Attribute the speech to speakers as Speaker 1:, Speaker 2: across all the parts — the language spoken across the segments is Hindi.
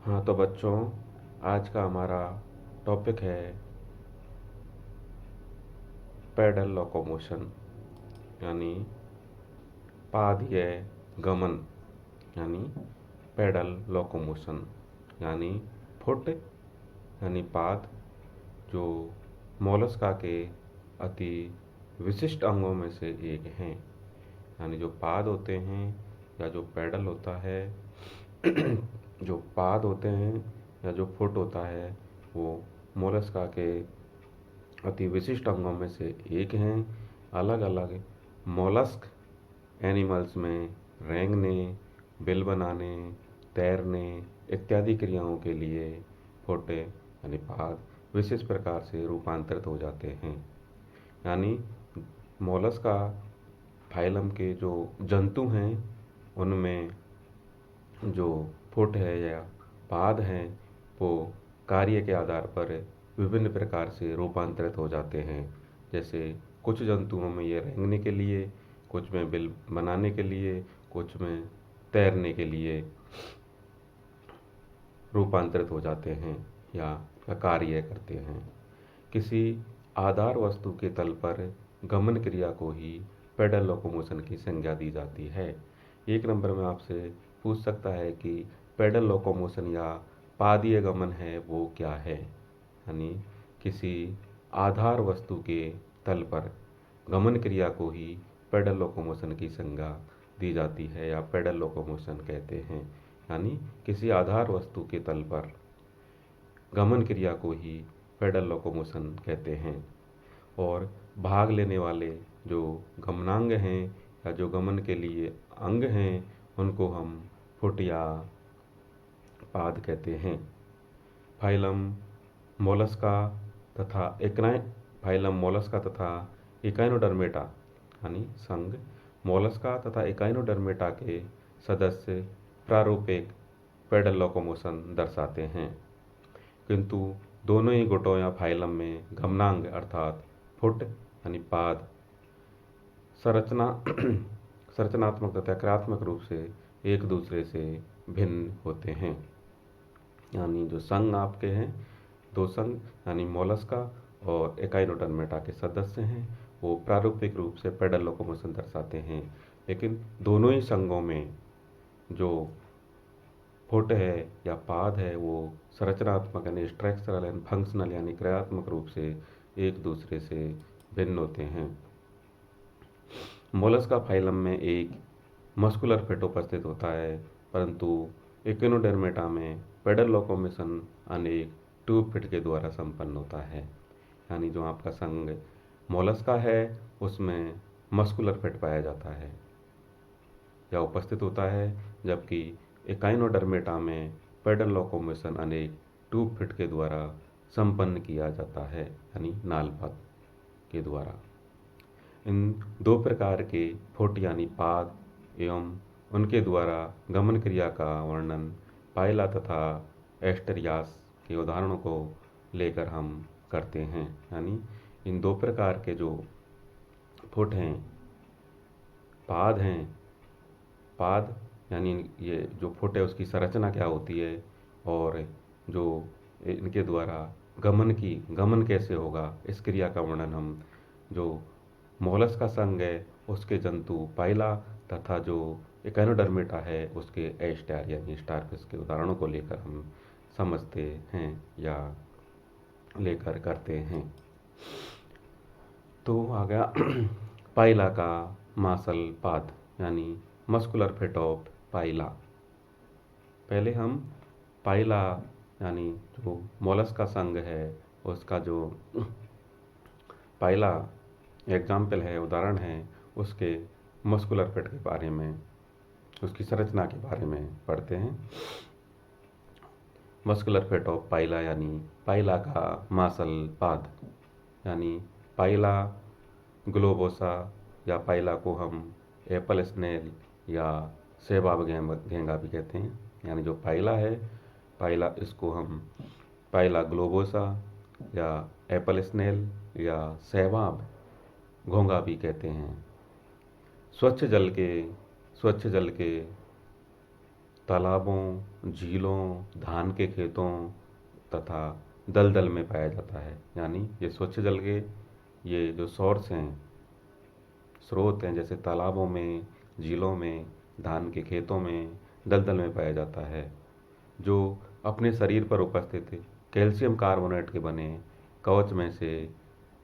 Speaker 1: हाँ तो बच्चों, आज का हमारा टॉपिक है पैडल लोकोमोशन, यानी पादीय गमन, यानी पैडल लोकोमोशन, यानी फुट यानी पाद, जो मोलस्का के अति विशिष्ट अंगों में से एक हैं। यानी जो पाद होते हैं या जो पैडल होता है जो पाद होते हैं या जो फुट होता है, वो मोलस्का के अति विशिष्ट अंगों में से एक हैं। अलग अलग मोलस्क एनिमल्स में रेंगने, बिल बनाने, तैरने इत्यादि क्रियाओं के लिए फुट यानी पाद विशेष प्रकार से रूपांतरित हो जाते हैं। यानी मोलस्का फाइलम के जो जंतु हैं, उनमें जो फुट है या पाद हैं, वो कार्य के आधार पर विभिन्न प्रकार से रूपांतरित हो जाते हैं। जैसे कुछ जंतुओं में ये रेंगने के लिए, कुछ में बिल बनाने के लिए, कुछ में तैरने के लिए रूपांतरित हो जाते हैं या कार्य करते हैं। किसी आधार वस्तु के तल पर गमन क्रिया को ही पेडल लोकोमोशन की संज्ञा दी जाती है। एक नंबर में आपसे पूछ सकता है कि पेडल लोकोमोशन या पादीय गमन है वो क्या है। यानी किसी आधार वस्तु के तल पर गमन क्रिया को ही पेडल लोकोमोशन की संज्ञा दी जाती है या पेडल लोकोमोशन कहते हैं। यानी किसी आधार वस्तु के तल पर गमन क्रिया को ही पेडल लोकोमोशन कहते हैं। और भाग लेने वाले जो गमनांग हैं या जो गमन के लिए अंग हैं, उनको हम फुट या पाद कहते हैं। फाइलम मोलस्का तथा इक्नाइ फाइलम मोलस्का तथा इकाइनोडर्मेटा यानी संघ मोलस्का तथा इकाइनोडर्मेटा के सदस्य प्रारूपिक पेडल लोकोमोशन दर्शाते हैं, किंतु दोनों ही गुटों या फाइलम में गमनांग अर्थात फुट यानी पाद संरचना संरचनात्मक तथा क्रियात्मक रूप से एक दूसरे से भिन्न होते हैं। यानी जो संघ आपके हैं, दो संघ यानी मोलस्का और एकाइनोडर्मेटा के सदस्य हैं, वो प्रारूपिक रूप से पेडल लोकोमोशन दर्शाते हैं। लेकिन दोनों ही संघों में जो फुट है या पाद है, वो संरचनात्मक यानी स्ट्रक्चरल एंड फंक्शनल यानी क्रियात्मक रूप से एक दूसरे से भिन्न होते हैं। मोलस्का फाइलम में एक मस्कुलर फिट उपस्थित होता है, परंतु इक्विनोडर्मेटा में पेडल लोकोमोशन अनेक ट्यूब फिट के द्वारा संपन्न होता है। यानी जो आपका संघ मोलस्का है, उसमें मस्कुलर फिट पाया जाता है या उपस्थित होता है, जबकि एकाइनोडर्मेटा में पेडल लोकोमोशन अनेक ट्यूब फिट के द्वारा संपन्न किया जाता है, यानी नालपथ के द्वारा। इन दो प्रकार के फुट यानी पाद एवं उनके द्वारा गमन क्रिया का वर्णन पाइला तथा एस्टेरियास के उदाहरणों को लेकर हम करते हैं। यानी इन दो प्रकार के जो फुट हैं, पाद हैं, पाद यानी ये जो फुट है उसकी संरचना क्या होती है और जो इनके द्वारा गमन कैसे होगा, इस क्रिया का वर्णन हम जो मोलस्का संघ है उसके जंतु पाइला तथा जो इकाइनोडर्मेटा है उसके एस्टर यानी स्टारफिश के उदाहरणों को लेकर हम समझते हैं या लेकर करते हैं। तो आ गया पाइला का मासल पाद यानी मस्कुलर फिट ऑफ पाइला। पहले हम पाइला यानी जो मोलस्का संघ है उसका जो पाइला एग्जाम्पल है, उदाहरण है, उसके मस्कुलर फिट के बारे में, उसकी संरचना के बारे में पढ़ते हैं। मस्कुलर फिट ऑफ पाइला यानी पाइला का मासल पाद, यानी पाइला ग्लोबोसा या पाइला को हम एप्पल स्नेल या सेबाब घेंगा भी कहते हैं। यानी जो पाइला है, पाइला इसको हम पाइला ग्लोबोसा या एप्पल स्नेल या सेबाब घोंगा भी कहते हैं। स्वच्छ जल के तालाबों, झीलों, धान के खेतों तथा दलदल में पाया जाता है। यानी ये स्वच्छ जल के ये जो सोर्स हैं, स्रोत हैं, जैसे तालाबों में, झीलों में, धान के खेतों में, दलदल में पाया जाता है, जो अपने शरीर पर उपस्थित कैल्शियम कार्बोनेट के बने कवच में से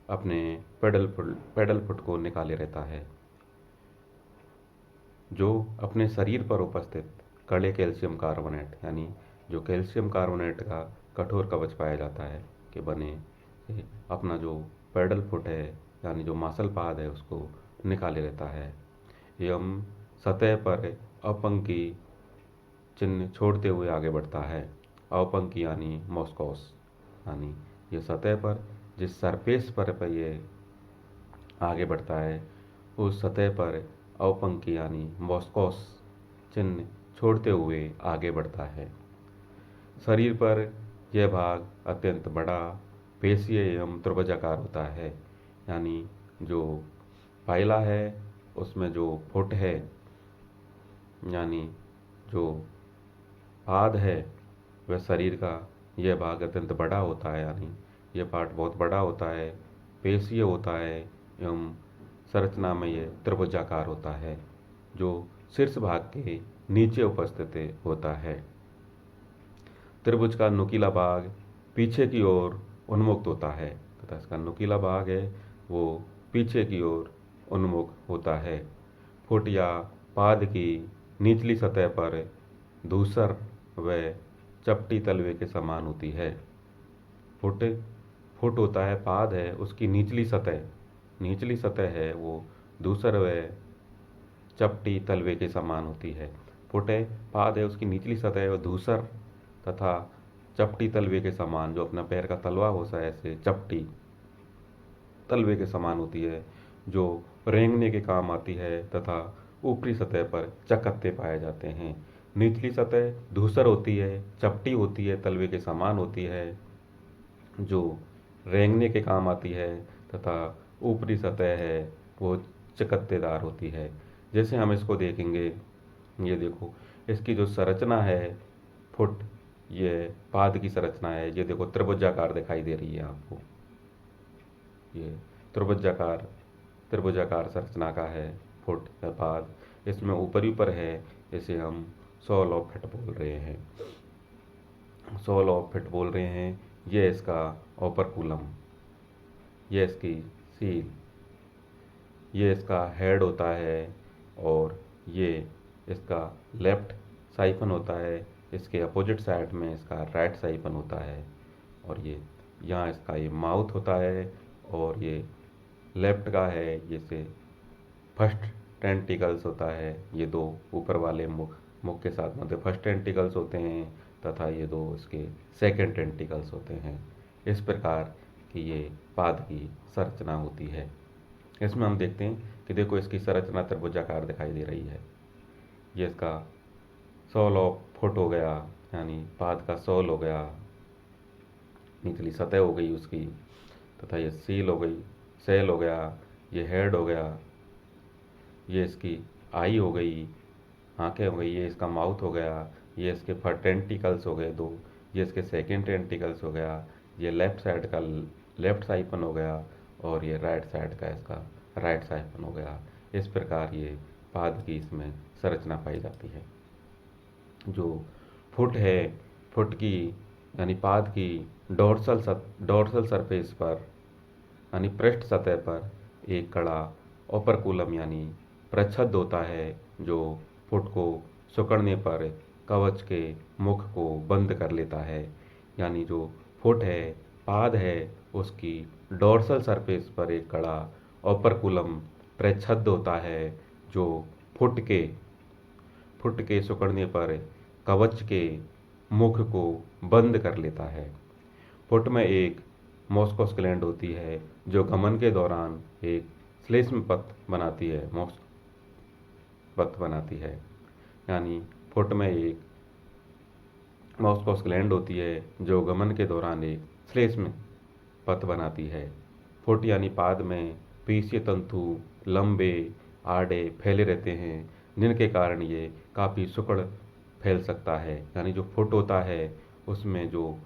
Speaker 1: अपने पेडल फुट को निकाले रहता है। जो अपने शरीर पर उपस्थित कड़े कैल्शियम कार्बोनेट, यानी जो कैल्शियम कार्बोनेट का कठोर कवच पाया जाता है के बने अपना जो पेडल फुट है, यानी जो मासल पाद है, उसको निकाले रहता है एवं सतह पर अपंकी चिन्ह छोड़ते हुए आगे बढ़ता है। अवपंकी यानी मॉस्कोस, यानी ये सतह पर जिस सरफेस पर ये आगे बढ़ता है, उस सतह पर अवपंकी यानी मॉस्कोस चिन्ह छोड़ते हुए आगे बढ़ता है। शरीर पर यह भाग अत्यंत बड़ा, पेशीय एवं त्रिभुजाकार होता है। यानी जो पाइला है उसमें जो फुट है, यानी जो पाद है, वह शरीर का यह भाग अत्यंत बड़ा होता है, यानी यह पार्ट बहुत बड़ा होता है, पेशीय होता है एवं संरचना में ये त्रिभुजाकार होता है, जो शीर्ष भाग के नीचे उपस्थित होता है। त्रिभुज का नुकीला भाग पीछे की ओर उन्मुक्त होता है तथा इसका नुकीला भाग है वो पीछे की ओर उन्मुख होता है। फुट या पाद की निचली सतह पर धूसर व चपटी तलवे के समान होती है। फुट फुट होता है, पाद है, उसकी निचली सतह है वो धूसर व चपटी तलवे के समान होती है। फुट है, पाद है, उसकी निचली सतह वो धूसर तथा चपटी तलवे के समान, जो अपना पैर का तलवा होता है ऐसे चपटी तलवे के समान होती है, जो रेंगने के काम आती है तथा ऊपरी सतह पर चकत्ते पाए जाते हैं। निचली सतह धूसर होती है, चपटी होती है, तलवे के समान होती है, जो रेंगने के काम आती है तथा ऊपरी सतह है वो चकत्तेदार होती है। जैसे हम इसको देखेंगे, ये देखो इसकी जो संरचना है, फुट ये पाद की संरचना है, ये देखो त्रिभुजाकार दिखाई दे रही है आपको। ये त्रिभुजाकार संरचना का है फुट या पाद। इसमें ऊपर है, इसे हम सोल ऑफ फिट बोल रहे हैं। ये इसका ओपरकुलम, ये इसकी सील, ये इसका हेड होता है और ये इसका लेफ्ट साइफन होता है। इसके अपोजिट साइड में इसका राइट साइफन होता है और ये यहाँ इसका ये माउथ होता है और ये लेफ्ट का है, ये से फर्स्ट टेंटिकल्स होता है। ये दो ऊपर वाले मुख के साथ में फर्स्ट टेंटिकल्स होते हैं तथा ये दो इसके सेकंड टेंटिकल्स होते हैं। इस प्रकार की ये पाद की संरचना होती है। इसमें हम देखते हैं कि देखो इसकी संरचना त्रिभुजाकार दिखाई दे रही है। ये इसका सोल ऑफ फुट हो गया, यानी पाद का सोल हो गया, निचली सतह हो गई उसकी, तथा ये सील हो गई, सेल हो गया, ये हेड हो गया, ये इसकी आई हो गई, आंखें हो गई, ये इसका माउथ हो गया, ये इसके टेंटिकल्स हो गए दो, ये इसके सेकंड टेंटिकल्स हो गया, ये लेफ्ट साइड का लेफ्ट साइफन हो गया और ये राइट साइड का इसका राइट साइफन हो गया। इस प्रकार ये पाद की इसमें संरचना पाई जाती है। जो फुट है, फुट की यानी पाद की डोर्सल सरफेस पर यानी पृष्ठ सतह पर एक कड़ा ओपरकुलम यानी प्रच्छद होता है, जो फुट को सिकुड़ने पर कवच के मुख को बंद कर लेता है। यानी जो फुट है, पाद है, उसकी डोर्सल सरफेस पर एक कड़ा ओपरकुलम प्रच्छद होता है, जो फुट के सिकुड़ने पर कवच के मुख को बंद कर लेता है। फुट में एक मॉस्कोस ग्लैंड होती है, जो गमन के दौरान एक श्लेष्म पथ बनाती है। यानी फुट में एक मॉस्कोस ग्लैंड होती है, जो गमन के दौरान एक श्लेष्म पथ बनाती है। फुट यानी पाद में पेशीय तंतु लंबे आड़े फैले रहते हैं, जिनके कारण ये काफ़ी सिकुड़ फैल सकता है। यानी जो फुट होता है उसमें जो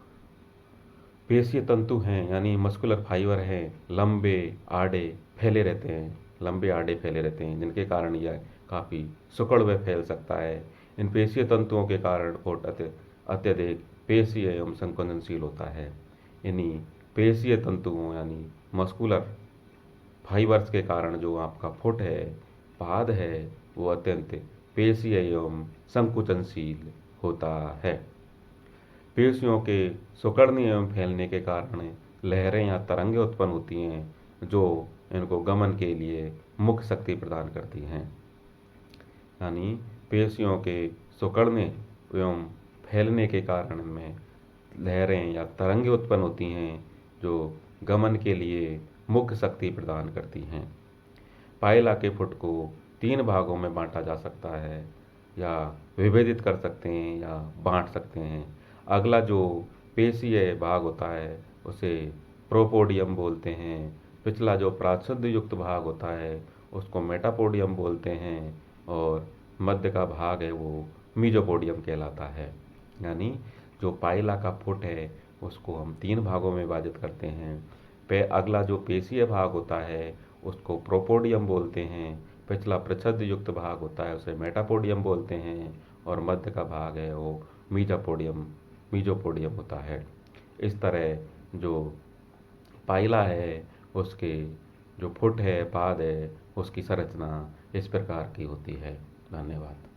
Speaker 1: पेशीय तंतु हैं यानी मस्कुलर फाइबर हैं, लंबे आड़े फैले रहते हैं, लंबे आड़े फैले रहते हैं, जिनके कारण यह काफ़ी सिकुड़ व फैल सकता है। इन पेशीय तंतुओं के कारण फुट अत्यधिक पेशीय एवं संकुचनशील होता है। इन्हीं पेशीय तंतुओं यानी मस्कुलर फाइबर्स के कारण जो आपका फुट है, पाद है, वो अत्यंत पेशीय एवं संकुचनशील होता है। पेशियों के सिकुड़ने एवं फैलने के कारण लहरें या तरंगें उत्पन्न होती हैं, जो इनको गमन के लिए मुख्य शक्ति प्रदान करती हैं। यानी पेशियों के सिकुड़ने एवं फैलने के कारण में लहरें या तरंगें उत्पन्न होती हैं, जो गमन के लिए मुख्य शक्ति प्रदान करती हैं। पाइला के फुट को 3 भागों में बांटा जा सकता है, या विभेदित कर सकते हैं या बांट सकते हैं। अगला जो पेशीय भाग होता है उसे प्रोपोडियम बोलते हैं। पिछला जो प्राच्छद युक्त भाग होता है उसको मेटापोडियम बोलते हैं, और मध्य का भाग है वो मीजोपोडियम कहलाता है। यानी जो पाइला का फुट है उसको हम 3 भागों में विभाजित करते हैं। अगला जो पेशीय भाग होता है उसको प्रोपोडियम बोलते हैं। पिछला प्रच्छद युक्त भाग होता है उसे मेटापोडियम बोलते हैं, और मध्य का भाग है वो मीजोपोडियम होता है। इस तरह जो पाइला है उसके जो फुट है, पाद है, उसकी संरचना इस प्रकार की होती है। धन्यवाद।